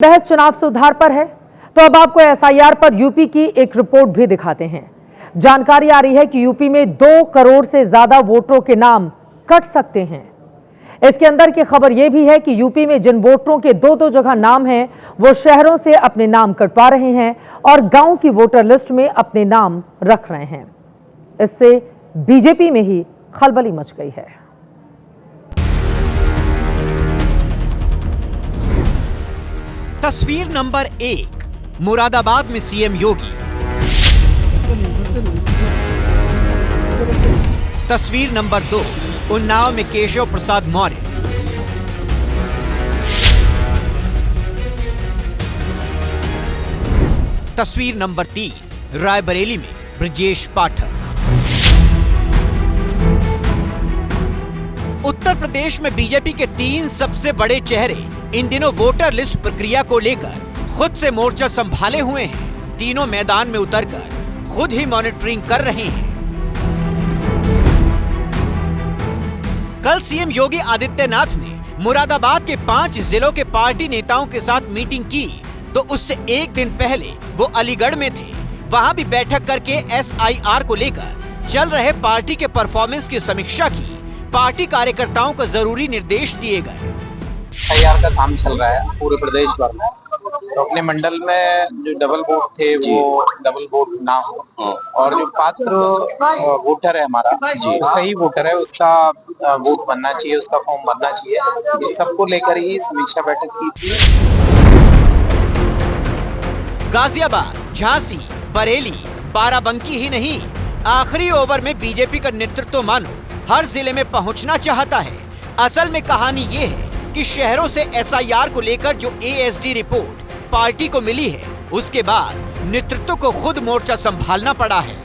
बहस चुनाव सुधार पर है तो अब आपको एसआईआर पर यूपी की एक रिपोर्ट भी दिखाते हैं। जानकारी आ रही है कि यूपी में 2 करोड़ से ज्यादा वोटरों के नाम कट सकते हैं। इसके अंदर की खबर यह भी है कि यूपी में जिन वोटरों के 2-2 जगह नाम हैं, वो शहरों से अपने नाम कटवा रहे हैं और गांव की वोटर लिस्ट में अपने नाम रख रहे हैं। इससे बीजेपी में ही खलबली मच गई है। तस्वीर नंबर 1, मुरादाबाद में सीएम योगी। तस्वीर नंबर 2, उन्नाव में केशव प्रसाद मौर्य। तस्वीर नंबर 3, रायबरेली में ब्रजेश पाठक। उत्तर प्रदेश में बीजेपी के 3 सबसे बड़े चेहरे इन दिनों वोटर लिस्ट प्रक्रिया को लेकर खुद से मोर्चा संभाले हुए हैं। तीनों मैदान में उतरकर खुद ही मॉनिटरिंग कर रहे हैं। कल सीएम योगी आदित्यनाथ ने मुरादाबाद के 5 जिलों के पार्टी नेताओं के साथ मीटिंग की, तो उससे एक दिन पहले वो अलीगढ़ में थे। वहां भी बैठक करके एसआईआर को लेकर चल रहे पार्टी के परफॉर्मेंस की समीक्षा की। पार्टी कार्यकर्ताओं को जरूरी निर्देश दिए गए। एसआईआर का काम चल रहा है पूरे प्रदेश भर में, तो अपने मंडल में जो डबल वोट थे वो डबल वोट ना हो, और जो पात्र वोटर है हमारा, जी सही वोटर है, उसका वोट बनना चाहिए, उसका फॉर्म बनना चाहिए। इस सबको लेकर ही समीक्षा बैठक की थी। गाजियाबाद, झांसी, बरेली, बाराबंकी ही नहीं, आखिरी ओवर में बीजेपी का नेतृत्व मानो हर जिले में पहुंचना चाहता है। असल में कहानी ये है कि शहरों से एसआईआर को लेकर जो एएसडी रिपोर्ट पार्टी को मिली है, उसके बाद नेतृत्व को खुद मोर्चा संभालना पड़ा है।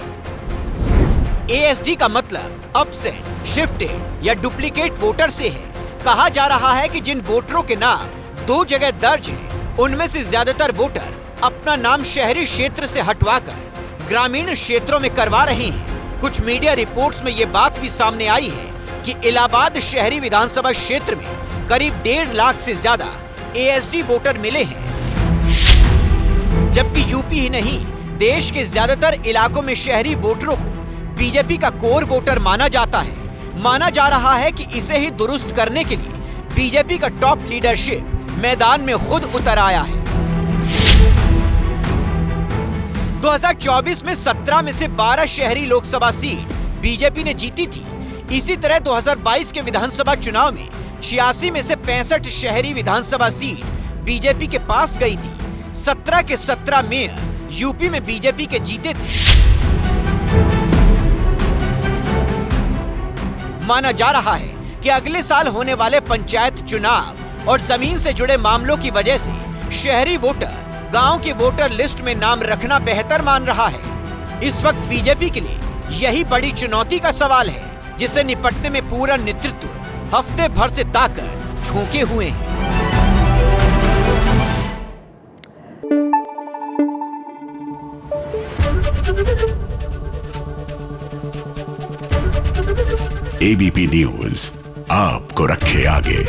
एएसडी का मतलब अपसेट, शिफ्टेड या डुप्लीकेट वोटर से है। कहा जा रहा है कि जिन वोटरों के नाम 2 जगह दर्ज हैं, उनमें से ज्यादातर वोटर अपना नाम शहरी क्षेत्र से हटवाकर ग्रामीण क्षेत्रों में करवा रहे हैं। कुछ मीडिया रिपोर्ट्स में ये बात भी सामने आई है कि इलाहाबाद शहरी विधानसभा क्षेत्र में करीब 1.5 लाख से ज्यादा एएसडी वोटर मिले हैं। जबकि यूपी ही नहीं, देश के ज्यादातर इलाकों में शहरी वोटरों को बीजेपी का कोर वोटर माना जाता है। माना जा रहा है कि इसे ही दुरुस्त करने के लिए बीजेपी का टॉप लीडरशिप मैदान में खुद उतर आया है। 2024 में 17 में से 12 शहरी लोकसभा सीट बीजेपी ने जीती थी। इसी तरह 2022 के विधानसभा चुनाव में 86 में से 65 शहरी विधानसभा सीट बीजेपी के पास गई थी। 17 के 17 मेयर यूपी में बीजेपी के जीते थे। माना जा रहा है कि अगले साल होने वाले पंचायत चुनाव और जमीन से जुड़े मामलों की वजह से शहरी वोटर गांव के वोटर लिस्ट में नाम रखना बेहतर मान रहा है। इस वक्त बीजेपी के लिए यही बड़ी चुनौती का सवाल है, जिससे निपटने में पूरा नेतृत्व हफ्ते भर से ताकर झोंके हुए हैं। एबीपी न्यूज आपको रखे आगे।